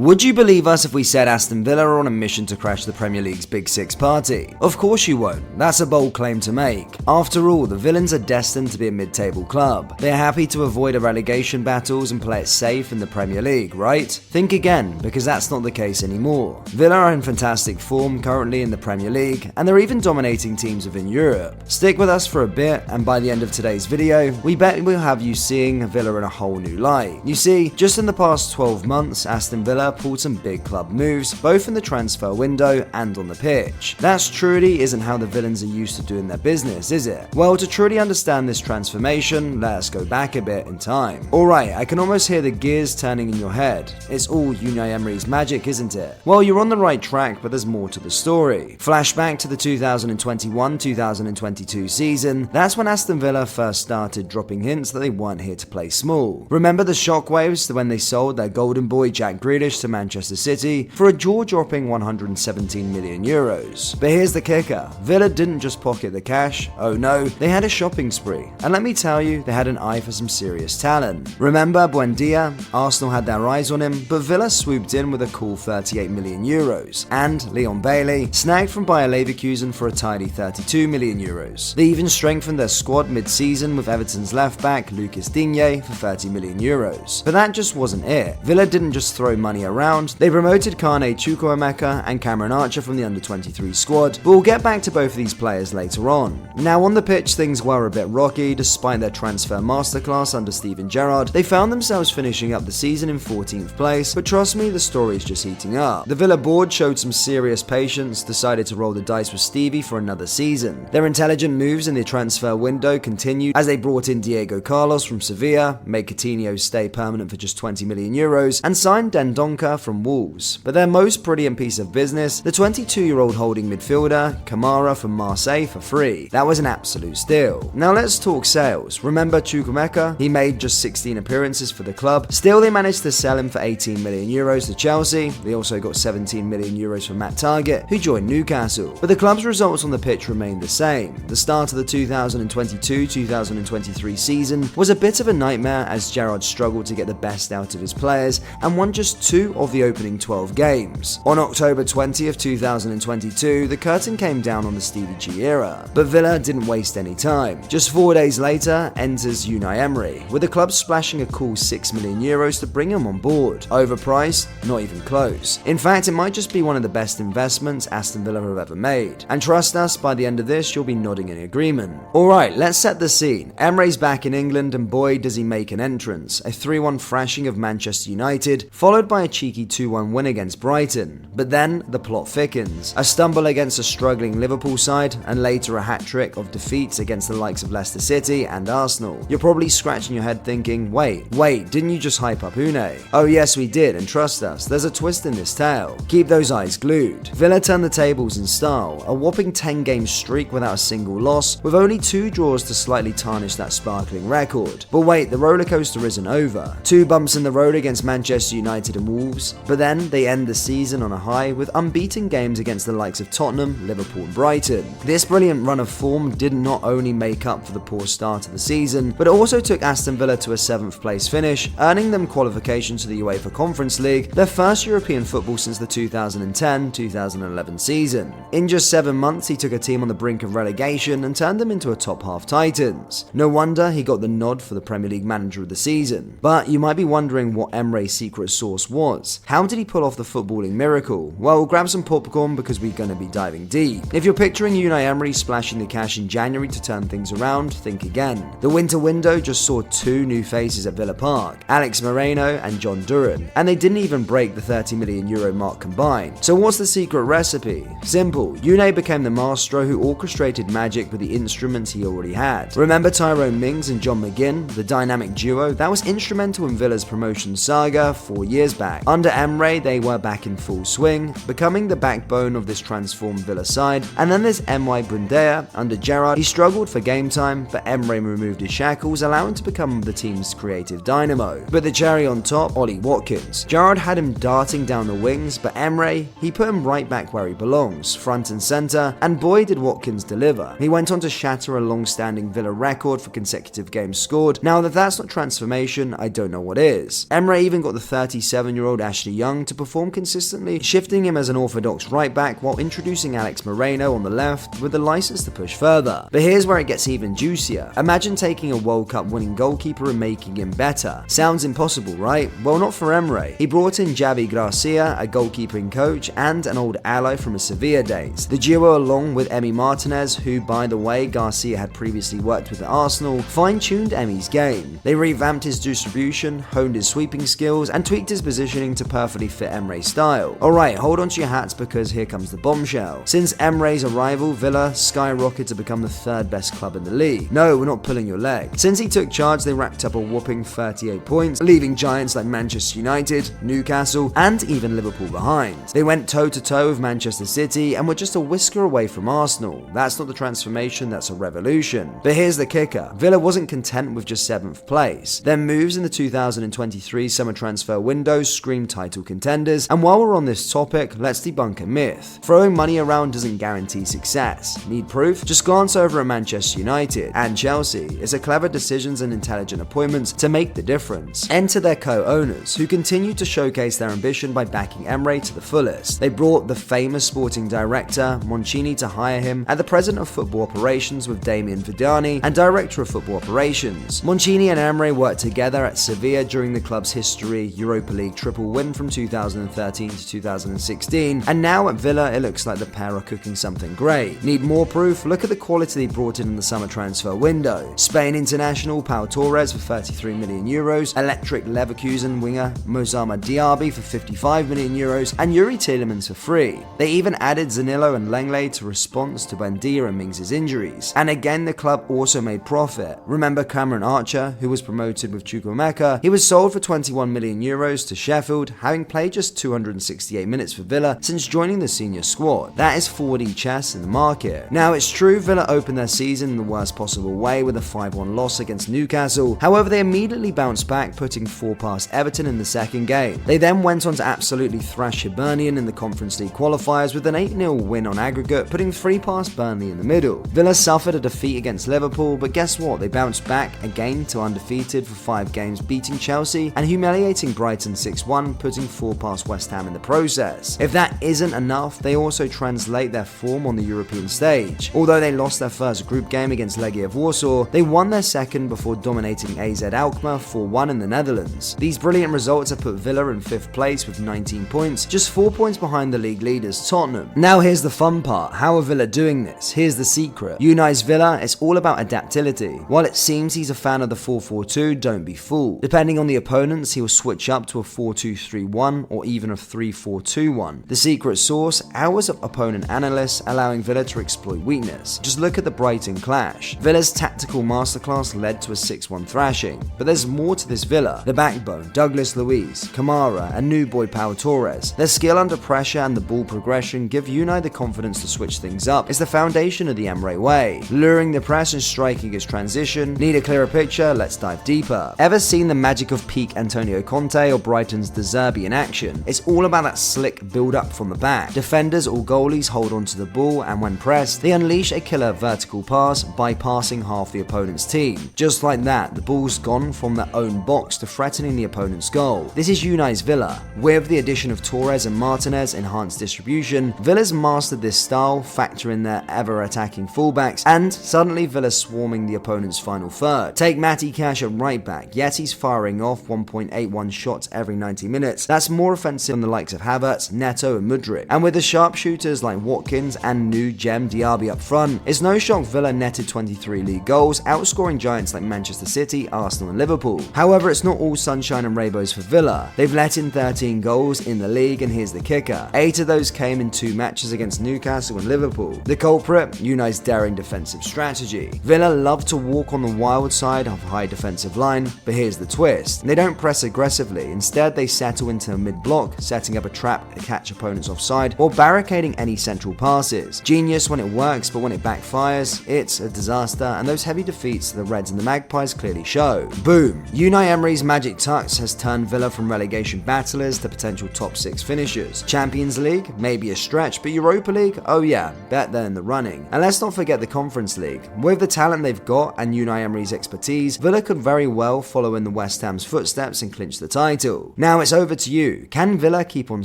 Would you believe us if we said Aston Villa are on a mission to crash the Premier League's Big Six party? Of course you won't. That's a bold claim to make. After all, the Villains are destined to be a mid-table club. They're happy to avoid a relegation battles and play it safe in the Premier League, right? Think again, because that's not the case anymore. Villa are in fantastic form currently in the Premier League, and they're even dominating teams within Europe. Stick with us for a bit, and by the end of today's video, we bet we'll have you seeing Villa in a whole new light. You see, just in the past 12 months, Aston Villa pulled some big club moves, both in the transfer window and on the pitch. That truly isn't how the Villains are used to doing their business, is it? Well, to truly understand this transformation, let us go back a bit in time. Alright, I can almost hear the gears turning in your head. It's all Unai Emery's magic, isn't it? Well, you're on the right track, but there's more to the story. Flashback to the 2021-2022 season, that's when Aston Villa first started dropping hints that they weren't here to play small. Remember the shockwaves when they sold their golden boy Jack Grealish to Manchester City for a jaw-dropping 117 million euros. But here's the kicker. Villa didn't just pocket the cash, oh no, they had a shopping spree. And let me tell you, they had an eye for some serious talent. Remember Buendia? Arsenal had their eyes on him, but Villa swooped in with a cool 38 million euros. And Leon Bailey, snagged from Bayer Leverkusen for a tidy 32 million euros. They even strengthened their squad mid-season with Everton's left-back Lucas Digne for 30 million euros. But that just wasn't it. Villa didn't just throw money around, they promoted Kane Chukwuemeka and Cameron Archer from the under-23 squad, but we'll get back to both of these players later on. Now on the pitch things were a bit rocky despite their transfer masterclass under Gerrard. They found themselves finishing up the season in 14th place, but trust me, the story's just heating up. The Villa board showed some serious patience, decided to roll the dice with Stevie for another season. Their intelligent moves in the transfer window continued as they brought in Diego Carlos from Sevilla, made Coutinho stay permanent for just 20 million euros, and signed Dendoncker from Wolves. But their most brilliant piece of business, the 22-year-old holding midfielder, Kamara from Marseille for free. That was an absolute steal. Now let's talk sales. Remember Chukwuemeka? He made just 16 appearances for the club. Still, they managed to sell him for 18 million euros to Chelsea. They also got 17 million euros from Matt Targett, who joined Newcastle. But the club's results on the pitch remained the same. The start of the 2022-2023 season was a bit of a nightmare as Gerrard struggled to get the best out of his players and won just 2 of the opening 12 games. On October 20th, 2022, the curtain came down on the Stevie G era, but Villa didn't waste any time. Just 4 days later, enters Unai Emery, with the club splashing a cool 6 million euros to bring him on board. Overpriced? Not even close. In fact, it might just be one of the best investments Aston Villa have ever made. And trust us, by the end of this, you'll be nodding in agreement. Alright, let's set the scene. Emery's back in England, and boy does he make an entrance. A 3-1 thrashing of Manchester United, followed by a cheeky 2-1 win against Brighton. But then, the plot thickens. A stumble against a struggling Liverpool side, and later a hat-trick of defeats against the likes of Leicester City and Arsenal. You're probably scratching your head thinking, wait, didn't you just hype up Unai? Oh yes, we did, and trust us, there's a twist in this tale. Keep those eyes glued. Villa turned the tables in style, a whopping 10-game streak without a single loss, with only 2 draws to slightly tarnish that sparkling record. But wait, the rollercoaster isn't over. 2 bumps in the road against Manchester United and Wolves, but then they end the season on a high with unbeaten games against the likes of Tottenham, Liverpool and Brighton. This brilliant run of form did not only make up for the poor start of the season, but it also took Aston Villa to a 7th place finish, earning them qualification to the UEFA Conference League, their first European football since the 2010-2011 season. In just 7 months, he took a team on the brink of relegation and turned them into a top-half Titans. No wonder he got the nod for the Premier League Manager of the season. But you might be wondering what Emery's secret sauce was. How did he pull off the footballing miracle? Well, grab some popcorn because we're going to be diving deep. If you're picturing Unai Emery splashing the cash in January to turn things around, think again. The winter window just saw 2 new faces at Villa Park, Alex Moreno and John Duran, and they didn't even break the 30 million euro mark combined. So what's the secret recipe? Simple. Unai became the maestro who orchestrated magic with the instruments he already had. Remember Tyrone Mings and John McGinn, the dynamic duo that was instrumental in Villa's promotion saga 4 years back. Under Emery, they were back in full swing, becoming the backbone of this transformed Villa side. And then there's M.Y. Buendia. Under Gerrard, he struggled for game time, but Emery removed his shackles, allowing him to become the team's creative dynamo. But the cherry on top, Ollie Watkins. Gerrard had him darting down the wings, but Emery, he put him right back where he belongs, front and centre, and boy did Watkins deliver. He went on to shatter a long-standing Villa record for consecutive games scored. Now, if that's not transformation, I don't know what is. Emery even got the 37-year-old 19-year-old Ashley Young to perform consistently, shifting him as an orthodox right back while introducing Alex Moreno on the left with the license to push further. But here's where it gets even juicier. Imagine taking a World Cup winning goalkeeper and making him better. Sounds impossible, right? Well, not for Emery. He brought in Javi Gracia, a goalkeeping coach, and an old ally from his Sevilla days. The duo, along with Emi Martinez, who, by the way, Garcia had previously worked with at Arsenal, fine-tuned Emi's game. They revamped his distribution, honed his sweeping skills, and tweaked his positioning to perfectly fit Emery's style. Alright, hold on to your hats because here comes the bombshell. Since Emery's arrival, Villa skyrocketed to become the third best club in the league. No, we're not pulling your leg. Since he took charge, they racked up a whopping 38 points, leaving giants like Manchester United, Newcastle, and even Liverpool behind. They went toe-to-toe with Manchester City and were just a whisker away from Arsenal. That's not the transformation, that's a revolution. But here's the kicker. Villa wasn't content with just 7th place. Their moves in the 2023 summer transfer window screamed title contenders, and while we're on this topic, let's debunk a myth. Throwing money around doesn't guarantee success. Need proof? Just glance over at Manchester United and Chelsea. It's a clever decisions and intelligent appointments to make the difference. Enter their co-owners, who continue to showcase their ambition by backing Emery to the fullest. They brought the famous sporting director, Mancini, to hire him, and the president of football operations with Damien Vidani, and director of football operations. Mancini and Emery worked together at Sevilla during the club's history, Europa League triple win from 2013 to 2016, and now at Villa it looks like the pair are cooking something great. Need more proof? Look at the quality they brought in the summer transfer window. Spain international Pau Torres for 33 million euros, electric Leverkusen winger Mozama Diaby for 55 million euros, and Yuri Tielemans for free. They even added Zanillo and Lenglet to response to Buendia and Mings' injuries. And again, the club also made profit. Remember Cameron Archer, who was promoted with Chukwuemeka? He was sold for 21 million euros to Sheffield, having played just 268 minutes for Villa since joining the senior squad. That is 4D chess in the market. Now, it's true Villa opened their season in the worst possible way with a 5-1 loss against Newcastle. However, they immediately bounced back, putting 4 past Everton in the second game. They then went on to absolutely thrash Hibernian in the Conference League qualifiers with an 8-0 win on aggregate, putting 3 past Burnley in the middle. Villa suffered a defeat against Liverpool, but guess what? They bounced back again to undefeated for 5 games, beating Chelsea and humiliating Brighton 6-1, putting 4 past West Ham in the process. If that isn't enough, they also translate their form on the European stage. Although they lost their first group game against Legia Warsaw, they won their second before dominating AZ Alkmaar 4-1 in the Netherlands. These brilliant results have put Villa in 5th place with 19 points, just 4 points behind the league leaders Tottenham. Now here's the fun part. How are Villa doing this? Here's the secret. Unai's Villa is all about adaptability. While it seems he's a fan of the 4-4-2, don't be fooled. Depending on the opponents, he will switch up to a 4-2-3-1 or even a 3-4-2-1. The secret sauce? Hours of opponent analysts allowing Villa to exploit weakness. Just look at the Brighton clash. Villa's tactical masterclass led to a 6-1 thrashing. But there's more to this Villa. The backbone, Douglas Luiz, Kamara, and new boy Pau Torres. Their skill under pressure and the ball progression give Unai the confidence to switch things up. It's the foundation of the Emery way. Luring the press and striking its transition. Need a clearer picture? Let's dive deeper. Ever seen the magic of peak Antonio Conte or Brighton's De Zerbi in action? It's all about that slick build-up from the back. Defenders or goalies hold onto the ball, and when pressed, they unleash a killer vertical pass, bypassing half the opponent's team. Just like that, the ball's gone from their own box to threatening the opponent's goal. This is Unai's Villa. With the addition of Torres and Martinez enhanced distribution, Villa's mastered this style, factor in their ever-attacking fullbacks, and suddenly Villa's swarming the opponent's final third. Take Matty Cash at right back, yet he's firing off 1.81 shots every 90 minutes. That's more offensive than the likes of Havertz, Neto, and Mudryk. And with the sharpshooters like Watkins and new gem Diaby up front, it's no shock Villa netted 23 league goals, outscoring giants like Manchester City, Arsenal, and Liverpool. However, it's not all sunshine and rainbows for Villa. They've let in 13 goals in the league, and here's the kicker. 8 of those came in 2 matches against Newcastle and Liverpool. The culprit? Unai's daring defensive strategy. Villa love to walk on the wild side of a high defensive line, but here's the twist. They don't press aggressively. Instead, they settle into a mid-block, setting up a trap to catch opponents offside or barricading any central passes. Genius when it works, but when it backfires, it's a disaster, and those heavy defeats to the Reds and the Magpies clearly show. Boom! Unai Emery's magic touch has turned Villa from relegation battlers to potential top 6 finishers. Champions League? Maybe a stretch, but Europa League? Oh yeah, bet they're in the running. And let's not forget the Conference League. With the talent they've got and Unai Emery's expertise, Villa could very well follow in the West Ham's footsteps and clinch the title. Now, Now it's over to you. Can Villa keep on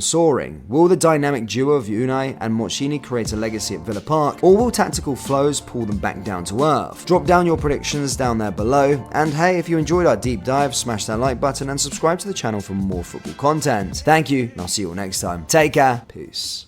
soaring? Will the dynamic duo of Unai and Moccini create a legacy at Villa Park, or will tactical flows pull them back down to earth? Drop down your predictions down there below, and hey, if you enjoyed our deep dive, smash that like button and subscribe to the channel for more football content. Thank you, and I'll see you all next time. Take care, peace.